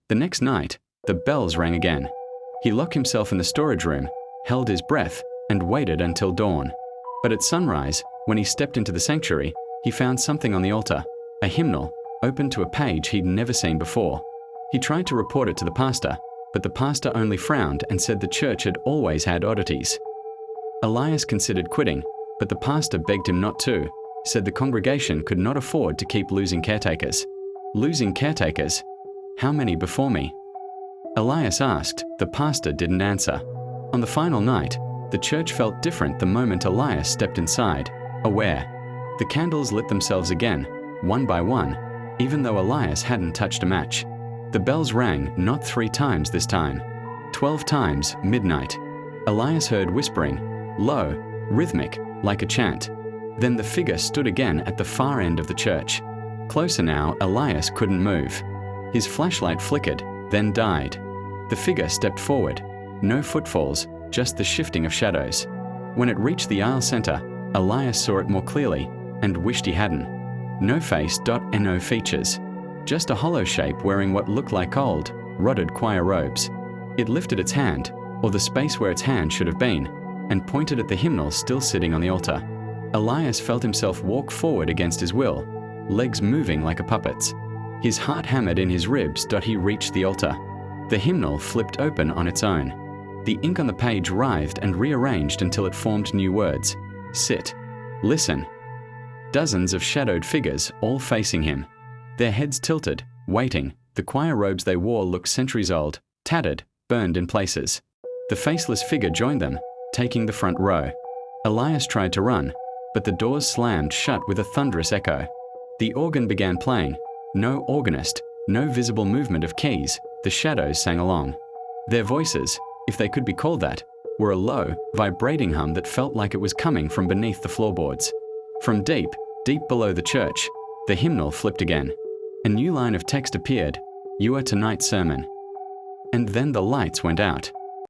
The next night, the bells rang again. He locked himself in the storage room, held his breath, and waited until dawn. But at sunrise, when he stepped into the sanctuary, he found something on the altar, a hymnal, open to a page he'd never seen before. He tried to report it to the pastor, but the pastor only frowned and said the church had always had oddities. Elias considered quitting, but the pastor begged him not to, said the congregation could not afford to keep losing caretakers. Losing caretakers? How many before me? Elias asked. The pastor didn't answer. On the final night, the church felt different the moment Elias stepped inside, aware. The candles lit themselves again, one by one, even though Elias hadn't touched a match. The bells rang not 3 times this time. 12 times, midnight. Elias heard whispering, low, rhythmic, like a chant. Then the figure stood again at the far end of the church. Closer now, Elias couldn't move. His flashlight flickered, then died. The figure stepped forward. No footfalls, just the shifting of shadows. When it reached the aisle center, Elias saw it more clearly and wished he hadn't. No face, no features. Just a hollow shape wearing what looked like old, rotted choir robes. It lifted its hand, or the space where its hand should have been, and pointed at the hymnal still sitting on the altar. Elias felt himself walk forward against his will, legs moving like a puppet's. His heart hammered in his ribs. He reached the altar. The hymnal flipped open on its own. The ink on the page writhed and rearranged until it formed new words. Sit. Listen. Dozens of shadowed figures, all facing him. Their heads tilted, waiting. The choir robes they wore looked centuries old, tattered, burned in places. The faceless figure joined them, taking the front row. Elias tried to run, but the doors slammed shut with a thunderous echo. The organ began playing. No organist, no visible movement of keys. The shadows sang along. Their voices, if they could be called that, were a low, vibrating hum that felt like it was coming from beneath the floorboards. From deep, deep below the church, the hymnal flipped again. A new line of text appeared, "You are tonight's sermon." And then the lights went out.